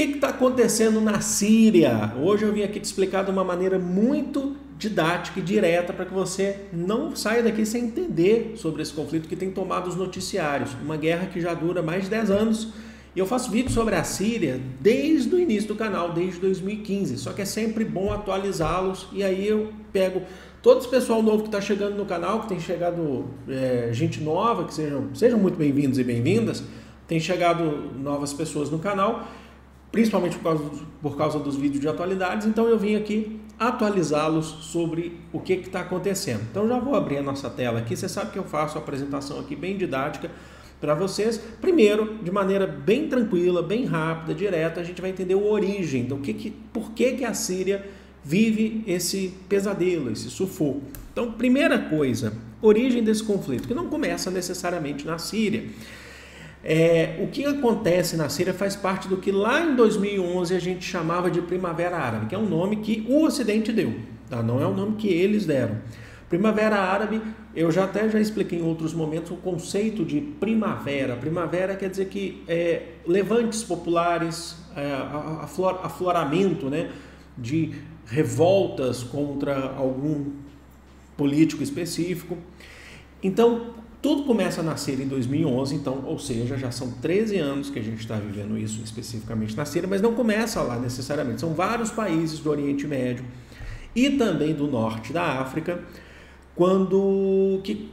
que está acontecendo na Síria? Hoje eu vim aqui te explicar de uma maneira muito didática e direta para que você não saia daqui sem entender sobre esse conflito que tem tomado os noticiários. Uma guerra que já dura mais de 10 anos e eu faço vídeos sobre a Síria desde o início do canal, desde 2015. Só que é sempre bom atualizá-los e aí eu pego todo esse pessoal novo que está chegando no canal, que tem chegado gente nova, que sejam muito bem-vindos e bem-vindas. Tem chegado novas pessoas no canal, principalmente por causa dos vídeos de atualidades, então eu vim aqui atualizá-los sobre o que está acontecendo. Então já vou abrir a nossa tela aqui, você sabe que eu faço a apresentação aqui bem didática para vocês. Primeiro, de maneira bem tranquila, bem rápida, direta, a gente vai entender a origem, então por que a Síria vive esse pesadelo, esse sufoco. Então, primeira coisa, origem desse conflito, que não começa necessariamente na Síria. O que acontece na Síria faz parte do que lá em 2011 a gente chamava de Primavera Árabe, que é um nome que o Ocidente deu, tá? Não é o nome que eles deram. Primavera Árabe, eu já expliquei em outros momentos o conceito de primavera. Primavera quer dizer que levantes populares, afloramento, né, de revoltas contra algum político específico. Então, tudo começa a nascer em 2011, então, ou seja, já são 13 anos que a gente está vivendo isso especificamente na Síria, mas não começa lá necessariamente. São vários países do Oriente Médio e também do norte da África, quando que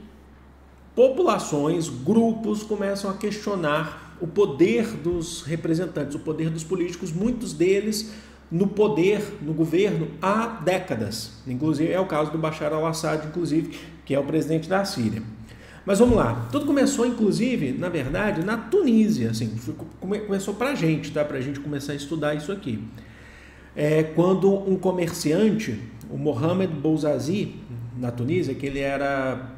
populações, grupos começam a questionar o poder dos representantes, o poder dos políticos, muitos deles no poder, no governo, há décadas. Inclusive, é o caso do Bashar al-Assad, inclusive, que é o presidente da Síria. Mas vamos lá, tudo começou, inclusive, na verdade, na Tunísia, assim, começou pra gente, tá? Pra gente começar a estudar isso aqui. Quando um comerciante, o Mohamed Bouazizi, na Tunísia, que ele era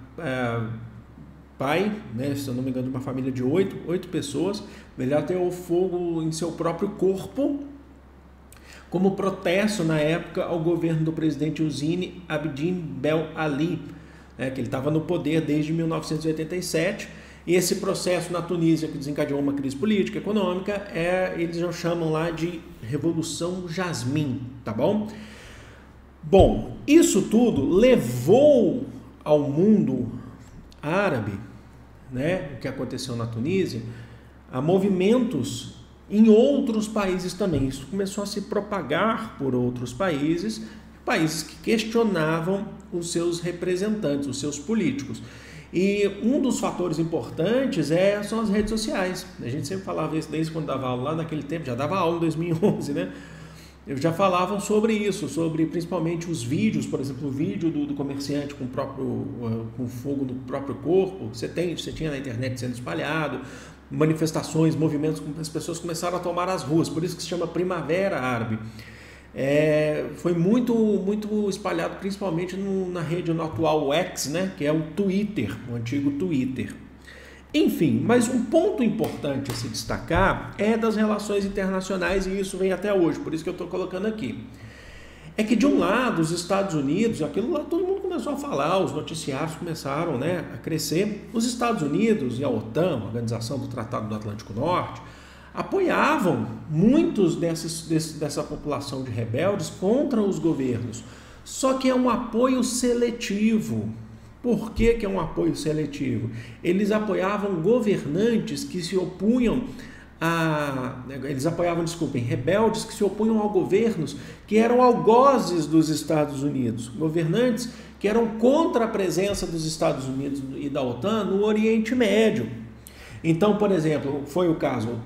pai, né, se eu não me engano, de uma família de 8 pessoas, ele ateou fogo em seu próprio corpo, como protesto, na época, ao governo do presidente Hosni Abdin Ben Ali, que ele estava no poder desde 1987, e esse processo na Tunísia que desencadeou uma crise política, econômica, eles já chamam lá de Revolução Jasmim, tá bom? Bom, isso tudo levou ao mundo árabe, né, o que aconteceu na Tunísia, a movimentos em outros países também. Isso começou a se propagar por outros países que questionavam os seus representantes, os seus políticos. E um dos fatores importantes são as redes sociais. A gente sempre falava isso desde quando dava aula lá naquele tempo, já dava aula em 2011, né? Já falavam sobre isso, sobre principalmente os vídeos, por exemplo, o vídeo do comerciante com fogo no próprio corpo, você tinha na internet sendo espalhado, manifestações, movimentos, as pessoas começaram a tomar as ruas, por isso que se chama Primavera Árabe. Foi muito espalhado, principalmente na rede no atual X, né, que é o Twitter, o antigo Twitter. Enfim, mas um ponto importante a se destacar é das relações internacionais, e isso vem até hoje, por isso que eu estou colocando aqui. É que de um lado, os Estados Unidos, aquilo lá todo mundo começou a falar, os noticiários começaram, né, a crescer. Os Estados Unidos e a OTAN, a Organização do Tratado do Atlântico Norte, apoiavam muitos dessa população de rebeldes contra os governos. Só que é um apoio seletivo. Por que é um apoio seletivo? Eles apoiavam governantes que se opunham rebeldes que se opunham a governos que eram algozes dos Estados Unidos, governantes que eram contra a presença dos Estados Unidos e da OTAN no Oriente Médio. Então, por exemplo, foi o caso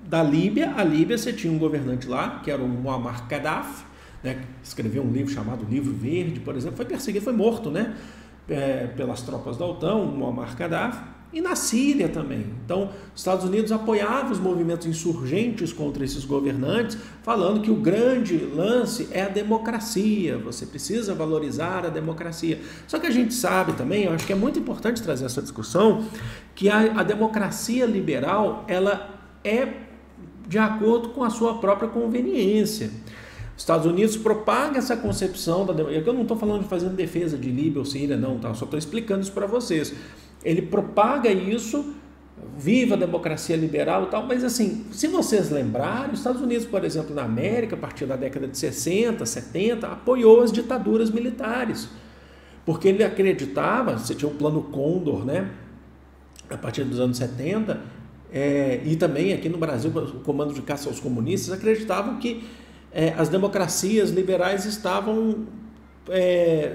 da Líbia. A Líbia, você tinha um governante lá, que era o Muammar Gaddafi, né, que escreveu um livro chamado Livro Verde, por exemplo, foi perseguido, foi morto, né, pelas tropas da OTAN, o Muammar Gaddafi, e na Síria também. Então, os Estados Unidos apoiavam os movimentos insurgentes contra esses governantes, falando que o grande lance é a democracia, você precisa valorizar a democracia. Só que a gente sabe também, eu acho que é muito importante trazer essa discussão, que a democracia liberal, ela é de acordo com a sua própria conveniência. Os Estados Unidos propagam essa concepção da democracia. Eu não estou falando de fazer defesa de Líbia ou Síria, não, tá? Eu só estou explicando isso para vocês. Ele propaga isso viva a democracia liberal e tal, mas assim, se vocês lembrarem, os Estados Unidos, por exemplo, na América, a partir da década de 60, 70, apoiou as ditaduras militares, porque ele acreditava, você tinha o Plano Condor, né, a partir dos anos 70, e também aqui no Brasil, o Comando de Caça aos Comunistas, acreditavam que as democracias liberais estavam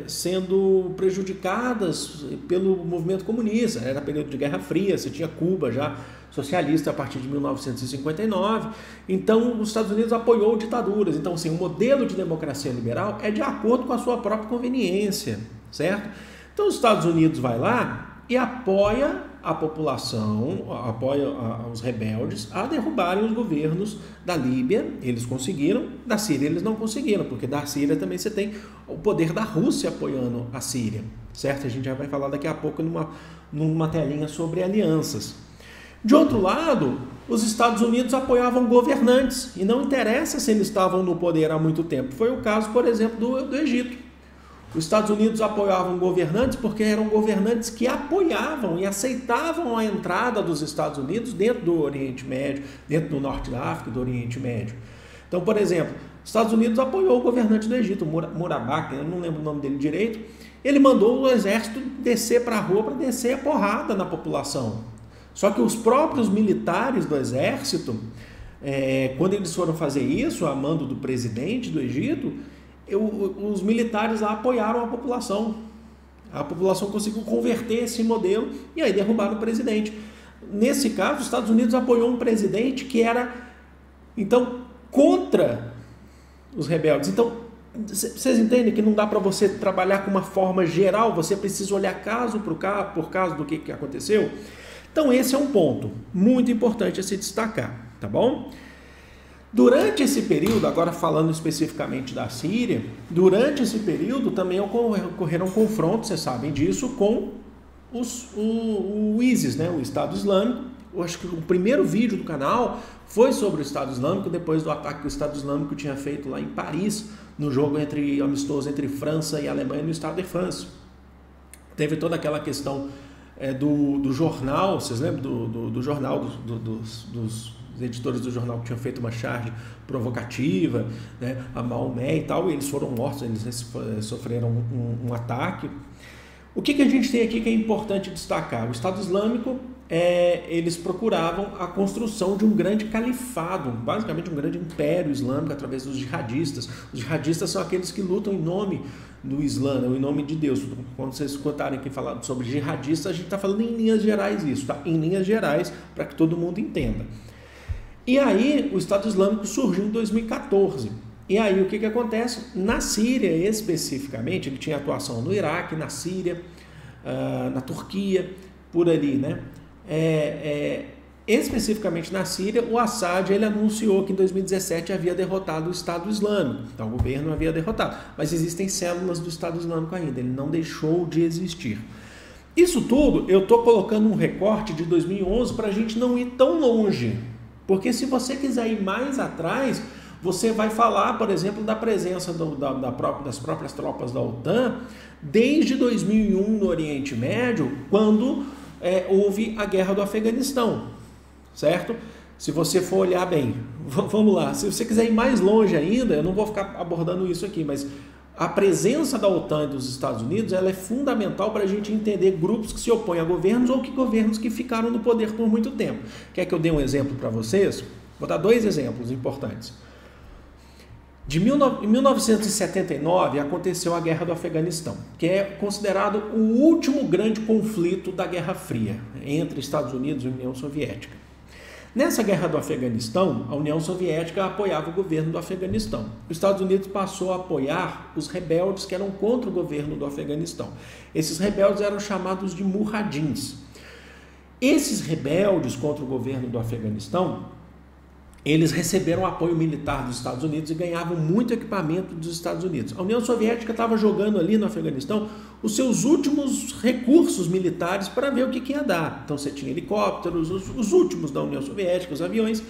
sendo prejudicadas pelo movimento comunista. Era período de Guerra Fria, você tinha Cuba já socialista a partir de 1959, então os Estados Unidos apoiou ditaduras. Então, assim, o modelo de democracia liberal é de acordo com a sua própria conveniência, certo? Então, os Estados Unidos vai lá e apoia a população, apoia os rebeldes a derrubarem os governos da Líbia. Eles conseguiram, da Síria eles não conseguiram, porque da Síria também você tem o poder da Rússia apoiando a Síria, certo? A gente já vai falar daqui a pouco numa telinha sobre alianças. De outro lado, os Estados Unidos apoiavam governantes, e não interessa se eles estavam no poder há muito tempo. Foi o caso, por exemplo, do Egito. Os Estados Unidos apoiavam governantes porque eram governantes que apoiavam e aceitavam a entrada dos Estados Unidos dentro do Oriente Médio, dentro do Norte da África e do Oriente Médio. Então, por exemplo, os Estados Unidos apoiou o governante do Egito, Murabak, eu não lembro o nome dele direito. Ele mandou o exército descer para a rua para descer a porrada na população. Só que os próprios militares do exército, quando eles foram fazer isso, a mando do presidente do Egito, os militares lá apoiaram a população. A população conseguiu converter esse modelo e aí derrubaram o presidente. Nesse caso, os Estados Unidos apoiou um presidente que era, então, contra os rebeldes. Então, vocês entendem que não dá para você trabalhar com uma forma geral, você precisa olhar caso por caso do que aconteceu. Então, esse é um ponto muito importante a se destacar, tá bom? Durante esse período, agora falando especificamente da Síria, durante esse período também ocorreram confrontos, vocês sabem disso, com o ISIS, né, o Estado Islâmico. Eu acho que o primeiro vídeo do canal foi sobre o Estado Islâmico, depois do ataque que o Estado Islâmico tinha feito lá em Paris, no jogo amistoso entre França e Alemanha no Estado de France. Teve toda aquela questão do jornal, vocês lembram do jornal dos editores do jornal que tinham feito uma charge provocativa, né, a Maomé e tal, e eles foram mortos, eles sofreram um ataque. O que a gente tem aqui que é importante destacar? O Estado Islâmico, eles procuravam a construção de um grande califado, basicamente um grande império islâmico através dos jihadistas. Os jihadistas são aqueles que lutam em nome do Islã, em nome de Deus. Quando vocês escutarem aqui falar sobre jihadistas, a gente está falando em linhas gerais isso, tá? Em linhas gerais, para que todo mundo entenda. E aí o Estado Islâmico surgiu em 2014. E aí o que acontece? Na Síria especificamente, ele tinha atuação no Iraque, na Síria, na Turquia, por ali, né? Especificamente na Síria, o Assad ele anunciou que em 2017 havia derrotado o Estado Islâmico. Então o governo havia derrotado, mas existem células do Estado Islâmico ainda, ele não deixou de existir. Isso tudo eu estou colocando um recorte de 2011 para a gente não ir tão longe. Porque se você quiser ir mais atrás, você vai falar, por exemplo, da presença das próprias tropas da OTAN desde 2001 no Oriente Médio, quando houve a guerra do Afeganistão, certo? Se você for olhar bem, vamos lá, se você quiser ir mais longe ainda, eu não vou ficar abordando isso aqui, mas a presença da OTAN e dos Estados Unidos ela é fundamental para a gente entender grupos que se opõem a governos ou que governos que ficaram no poder por muito tempo. Quer que eu dê um exemplo para vocês? Vou dar dois exemplos importantes. Em 1979 aconteceu a Guerra do Afeganistão, que é considerado o último grande conflito da Guerra Fria entre Estados Unidos e União Soviética. Nessa guerra do Afeganistão, a União Soviética apoiava o governo do Afeganistão. Os Estados Unidos passou a apoiar os rebeldes que eram contra o governo do Afeganistão. Esses rebeldes eram chamados de mujahidins. Esses rebeldes contra o governo do Afeganistão, eles receberam apoio militar dos Estados Unidos e ganhavam muito equipamento dos Estados Unidos. A União Soviética estava jogando ali no Afeganistão os seus últimos recursos militares para ver o que ia dar. Então você tinha helicópteros, os últimos da União Soviética, os aviões,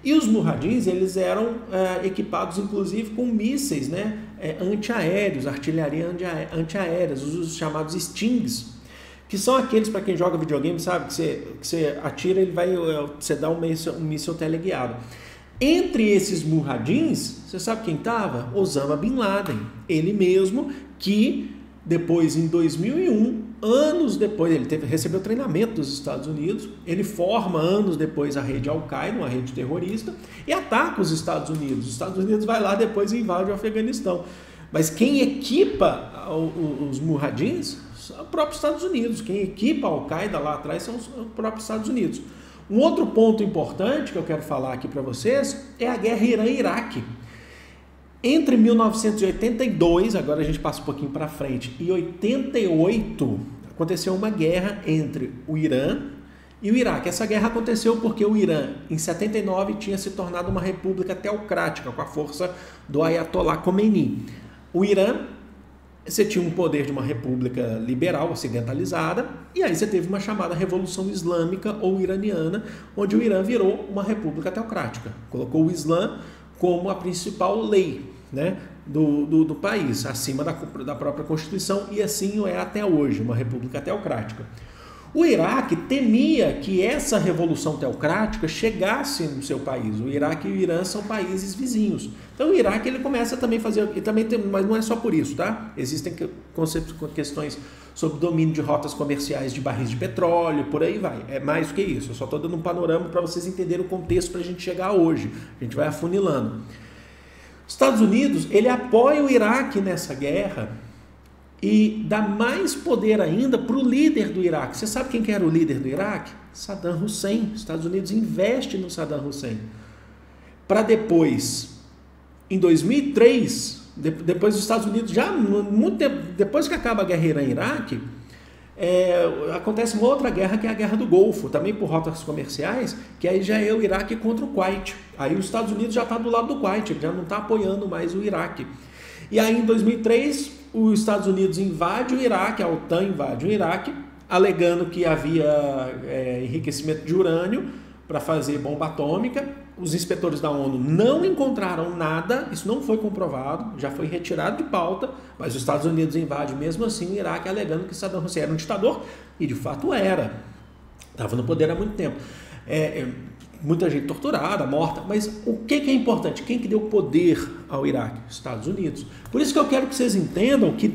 e os mujahidins, eles eram equipados inclusive com mísseis, né, antiaéreos, artilharia antiaéreas, os chamados Stings, que são aqueles, para quem joga videogame, sabe, que você atira, você dá um míssil teleguiado. Entre esses mujahidins, você sabe quem estava? Osama Bin Laden, ele mesmo que depois, em 2001, anos depois, recebeu treinamento dos Estados Unidos, ele forma anos depois a rede Al-Qaeda, uma rede terrorista, e ataca os Estados Unidos. Os Estados Unidos vai lá depois e invade o Afeganistão. Mas quem equipa os mujahidins são os próprios Estados Unidos. Quem equipa a Al-Qaeda lá atrás são os próprios Estados Unidos. Um outro ponto importante que eu quero falar aqui para vocês é a guerra Irã-Iraque. Entre 1982, agora a gente passa um pouquinho para frente, e 88, aconteceu uma guerra entre o Irã e o Iraque. Essa guerra aconteceu porque o Irã, em 79, tinha se tornado uma república teocrática com a força do Ayatollah Khomeini. O Irã, você tinha um poder de uma república liberal, ocidentalizada, e aí você teve uma chamada Revolução Islâmica ou Iraniana, onde o Irã virou uma república teocrática. Colocou o Islã como a principal lei, né, do país, acima da própria Constituição, e assim é até hoje, uma república teocrática. O Iraque temia que essa revolução teocrática chegasse no seu país. O Iraque e o Irã são países vizinhos. Então o Iraque ele começa também a fazer, mas não é só por isso, tá? Existem questões sobre domínio de rotas comerciais de barris de petróleo, por aí vai. É mais do que isso. Eu só estou dando um panorama para vocês entenderem o contexto para a gente chegar hoje. A gente vai afunilando. Os Estados Unidos, ele apoia o Iraque nessa guerra e dá mais poder ainda para o líder do Iraque. Você sabe quem que era o líder do Iraque? Saddam Hussein. Os Estados Unidos investem no Saddam Hussein. Para depois, em 2003, depois dos Estados Unidos, já muito tempo, depois que acaba a guerra Irã-Iraque, acontece uma outra guerra, que é a Guerra do Golfo, também por rotas comerciais, que aí já é o Iraque contra o Kuwait. Aí os Estados Unidos já está do lado do Kuwait, ele já não está apoiando mais o Iraque. E aí em 2003, os Estados Unidos invadem o Iraque, a OTAN invade o Iraque, alegando que havia enriquecimento de urânio para fazer bomba atômica. Os inspetores da ONU não encontraram nada, isso não foi comprovado, já foi retirado de pauta, mas os Estados Unidos invadem mesmo assim o Iraque, alegando que Saddam Hussein era um ditador, e de fato era. Estava no poder há muito tempo. Muita gente torturada, morta, mas o que é importante? Quem que deu poder ao Iraque? Estados Unidos. Por isso que eu quero que vocês entendam que,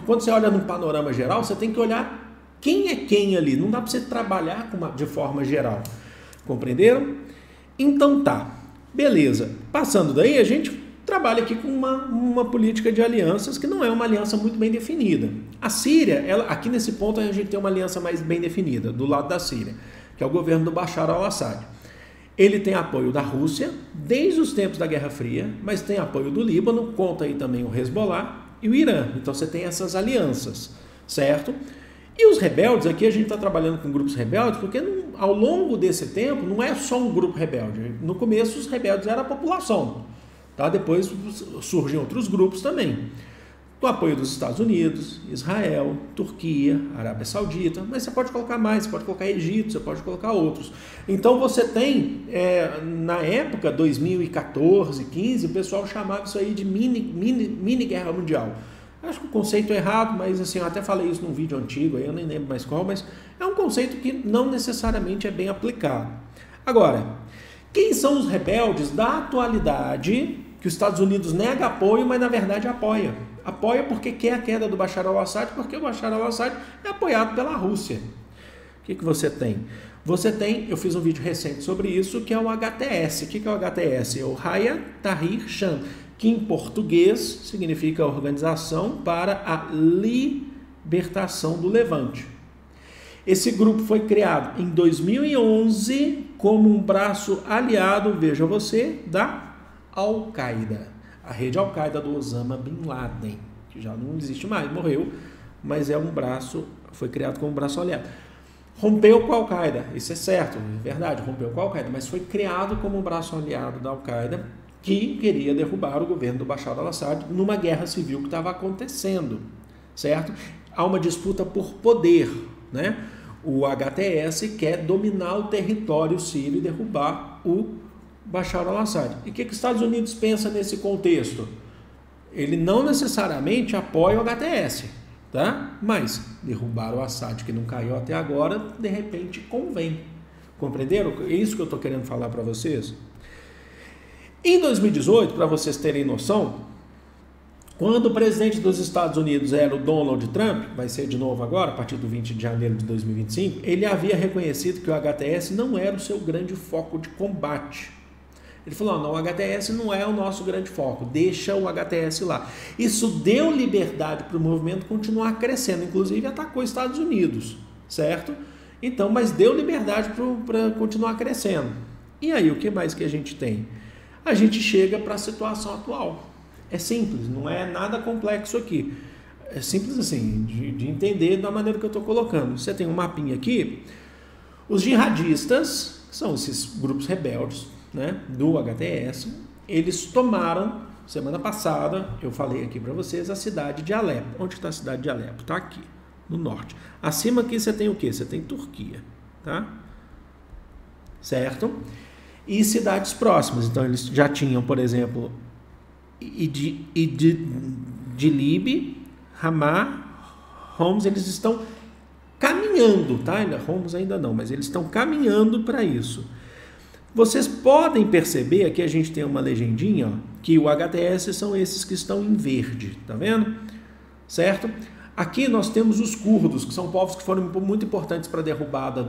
quando você olha num panorama geral, você tem que olhar quem é quem ali, não dá para você trabalhar de forma geral. Compreenderam? Então tá, beleza. Passando daí, a gente trabalha aqui com uma política de alianças que não é uma aliança muito bem definida. A Síria, aqui nesse ponto a gente tem uma aliança mais bem definida, do lado da Síria, que é o governo do Bashar al-Assad. Ele tem apoio da Rússia desde os tempos da Guerra Fria, mas tem apoio do Líbano, conta aí também o Hezbollah e o Irã. Então você tem essas alianças, certo? E os rebeldes, aqui a gente está trabalhando com grupos rebeldes, porque ao longo desse tempo não é só um grupo rebelde. No começo os rebeldes eram a população, tá? Depois surgem outros grupos também. Do apoio dos Estados Unidos, Israel, Turquia, Arábia Saudita, mas você pode colocar mais, você pode colocar Egito, você pode colocar outros. Então você tem, na época, 2014, 15, o pessoal chamava isso aí de mini guerra mundial. Acho que o conceito é errado, mas assim, eu até falei isso num vídeo antigo, aí eu nem lembro mais qual, mas é um conceito que não necessariamente é bem aplicado. Agora, quem são os rebeldes da atualidade que os Estados Unidos nega apoio, mas na verdade apoia? Apoia porque quer a queda do Bashar al-Assad, porque o Bashar al-Assad é apoiado pela Rússia. O que você tem? Você tem, eu fiz um vídeo recente sobre isso, que é o HTS. O que é o HTS? É o Hayat Tahrir Sham, que em português significa Organização para a Libertação do Levante. Esse grupo foi criado em 2011 como um braço aliado, veja você, da Al-Qaeda. A rede Al-Qaeda do Osama Bin Laden, que já não existe mais, morreu, mas foi criado como um braço aliado. Rompeu com a Al-Qaeda, isso é certo, é verdade, rompeu com a Al-Qaeda, mas foi criado como um braço aliado da Al-Qaeda, que queria derrubar o governo do Bashar al-Assad numa guerra civil que estava acontecendo, certo? Há uma disputa por poder, né? O HTS quer dominar o território sírio e derrubar o Bashar al-Assad. E o que os Estados Unidos pensa nesse contexto? Ele não necessariamente apoia o HTS, tá? Mas derrubar o Assad, que não caiu até agora, de repente convém. Compreenderam? É isso que eu estou querendo falar para vocês. Em 2018, para vocês terem noção, quando o presidente dos Estados Unidos era o Donald Trump, vai ser de novo agora, a partir do 20 de janeiro de 2025, ele havia reconhecido que o HTS não era o seu grande foco de combate. Ele falou, não, o HTS não é o nosso grande foco, deixa o HTS lá. Isso deu liberdade para o movimento continuar crescendo, inclusive atacou os Estados Unidos, certo? Então, mas deu liberdade para continuar crescendo. E aí, o que mais que a gente tem? A gente chega para a situação atual. É simples, não é nada complexo aqui. É simples assim, de entender da maneira que eu estou colocando. Você tem um mapinha aqui, os jihadistas, que são esses grupos rebeldes, né, do HTS, eles tomaram, semana passada, eu falei aqui para vocês, a cidade de Alepo. Onde está a cidade de Alepo? Está aqui, no norte. Acima aqui você tem o quê? Você tem Turquia, tá? Certo? E cidades próximas. Então, eles já tinham, por exemplo, Idlib, Ramá, Homs, eles estão caminhando, tá? Homs ainda não, mas eles estão caminhando para isso. Vocês podem perceber, aqui a gente tem uma legendinha, ó, que o HTS são esses que estão em verde, tá vendo? Certo? Aqui nós temos os curdos, que são povos que foram muito importantes para a derrubada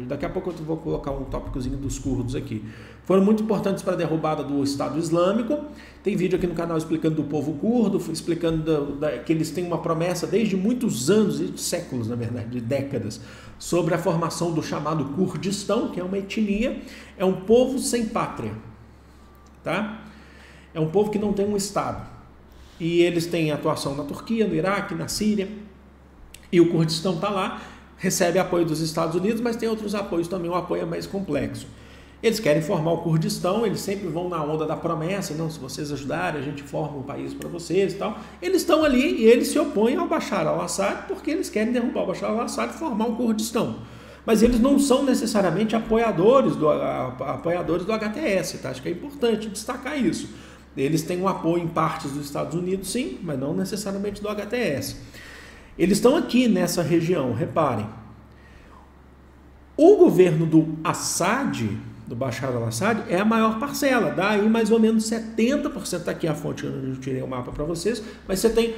daqui a pouco eu vou colocar um tópicozinho dos curdos aqui. Foram muito importantes para a derrubada do Estado Islâmico. Tem vídeo aqui no canal explicando do povo curdo, explicando que eles têm uma promessa desde muitos anos, e séculos na verdade, de décadas, sobre a formação do chamado Kurdistão, que é uma etnia, é um povo sem pátria, tá? É um povo que não tem um Estado. E eles têm atuação na Turquia, no Iraque, na Síria. E o Kurdistão está lá, recebe apoio dos Estados Unidos, mas tem outros apoios também, o apoio é mais complexo. Eles querem formar o Kurdistão, eles sempre vão na onda da promessa, não, se vocês ajudarem, a gente forma um país para vocês e tal. Eles estão ali e eles se opõem ao Bashar al-Assad porque eles querem derrubar o Bashar al-Assad e formar um Kurdistão. Mas eles não são necessariamente apoiadores do HTS, tá? Acho que é importante destacar isso. Eles têm um apoio em partes dos Estados Unidos, sim, mas não necessariamente do HTS. Eles estão aqui nessa região, reparem. O governo do Assad, do Bashar al-Assad, é a maior parcela, dá aí mais ou menos 70%, está aqui a fonte onde eu tirei o mapa para vocês, mas você tem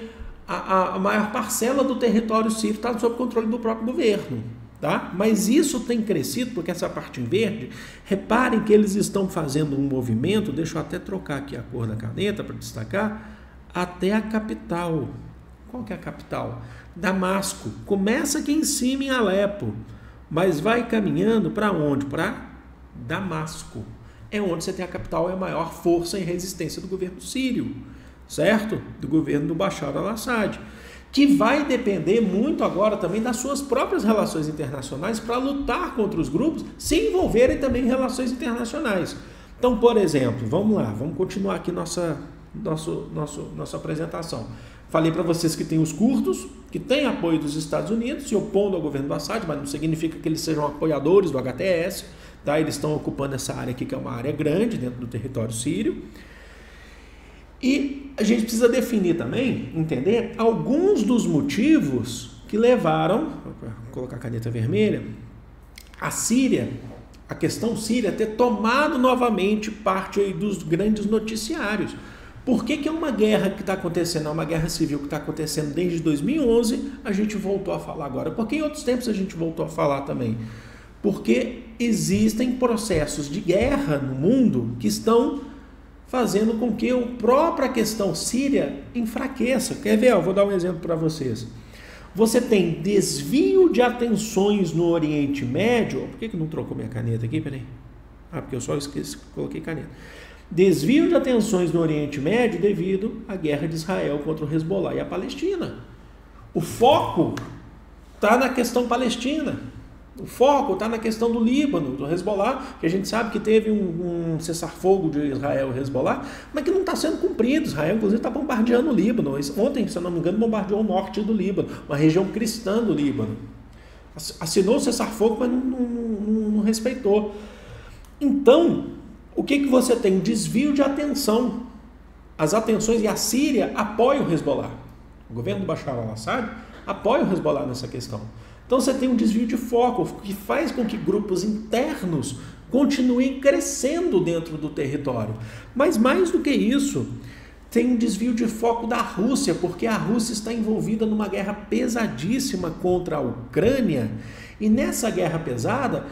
a maior parcela do território sírio está sob controle do próprio governo. Tá? Mas isso tem crescido, porque essa parte em verde, reparem que eles estão fazendo um movimento, deixa eu até trocar aqui a cor da caneta para destacar, até a capital. Qual que é a capital? Damasco. Começa aqui em cima em Alepo, mas vai caminhando para onde? Para Damasco. É onde você tem a capital, é a maior força em resistência do governo sírio, certo? Do governo do Bashar al-Assad. Que vai depender muito agora também das suas próprias relações internacionais para lutar contra os grupos, se envolverem também em relações internacionais. Então, por exemplo, vamos lá, vamos continuar aqui nossa apresentação. Falei para vocês que tem os curdos, que têm apoio dos Estados Unidos, se opondo ao governo do Assad, mas não significa que eles sejam apoiadores do HTS, tá? Eles estão ocupando essa área aqui, que é uma área grande dentro do território sírio. E a gente precisa definir também, entender, alguns dos motivos que levaram, vou colocar a caneta vermelha, a Síria, a questão síria, ter tomado novamente parte aí dos grandes noticiários. Por que é uma guerra que está acontecendo, é uma guerra civil que está acontecendo desde 2011, a gente voltou a falar agora? Porque em outros tempos a gente voltou a falar também? Porque existem processos de guerra no mundo que estão fazendo com que a própria questão síria enfraqueça. Quer ver? Eu vou dar um exemplo para vocês. Você tem desvio de atenções no Oriente Médio. Por que não trocou minha caneta aqui? Peraí. Porque eu só esqueci, coloquei caneta. Desvio de atenções no Oriente Médio devido à guerra de Israel contra o Hezbollah e a Palestina. O foco está na questão palestina. O foco está na questão do Líbano, do Hezbollah, que a gente sabe que teve um cessar-fogo de Israel e Hezbollah, mas que não está sendo cumprido. Israel, inclusive, está bombardeando o Líbano. Ontem, se eu não me engano, bombardeou o norte do Líbano, uma região cristã do Líbano. Assinou o cessar-fogo, mas não respeitou. Então, o que você tem? Desvio de atenção. As atenções, e a Síria apoia o Hezbollah. O governo do Bashar al-Assad apoia o Hezbollah nessa questão. Então você tem um desvio de foco que faz com que grupos internos continuem crescendo dentro do território. Mas mais do que isso, tem um desvio de foco da Rússia, porque a Rússia está envolvida numa guerra pesadíssima contra a Ucrânia, e nessa guerra pesada,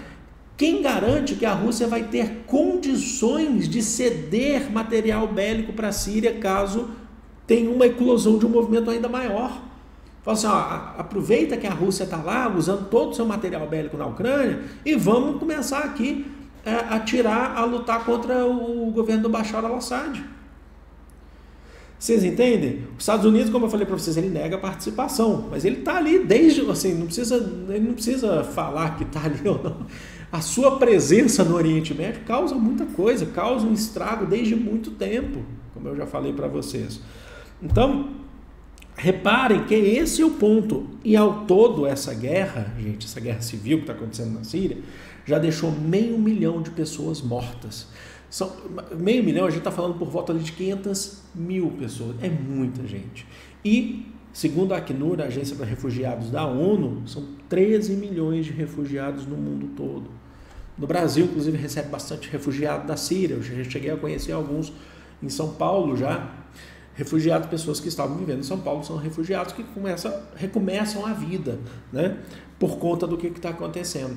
quem garante que a Rússia vai ter condições de ceder material bélico para a Síria caso tenha uma eclosão de um movimento ainda maior? Fala assim, ó, aproveita que a Rússia está lá usando todo o seu material bélico na Ucrânia e vamos começar aqui a lutar contra o governo do Bashar al-Assad. Vocês entendem? Os Estados Unidos, como eu falei para vocês, ele nega a participação, mas ele está ali desde, assim, ele não precisa falar que está ali ou não. A sua presença no Oriente Médio causa muita coisa, causa um estrago desde muito tempo, como eu já falei para vocês. Então, reparem que esse é o ponto. E ao todo, essa guerra, gente, essa guerra civil que está acontecendo na Síria, já deixou 500 mil de pessoas mortas. 500 mil, a gente está falando por volta de 500 mil pessoas. É muita gente. E, segundo a Acnur, a Agência para Refugiados da ONU, são 13 milhões de refugiados no mundo todo. No Brasil, inclusive, recebe bastante refugiado da Síria. Eu já cheguei a conhecer alguns em São Paulo já. Refugiados, pessoas que estavam vivendo em São Paulo, são refugiados que recomeçam a vida, né? Por conta do que está acontecendo.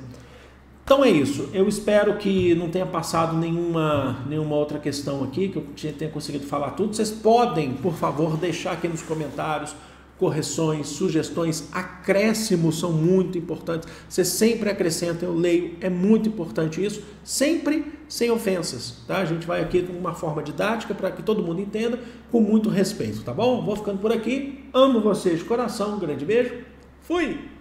Então é isso. Eu espero que não tenha passado nenhuma outra questão aqui, que eu tenha conseguido falar tudo. Vocês podem, por favor, deixar aqui nos comentários correções, sugestões, acréscimos são muito importantes. Vocês sempre acrescentam, eu leio, é muito importante isso, sempre sem ofensas, tá? A gente vai aqui com uma forma didática para que todo mundo entenda, com muito respeito, tá bom? Vou ficando por aqui, amo vocês de coração, um grande beijo, fui!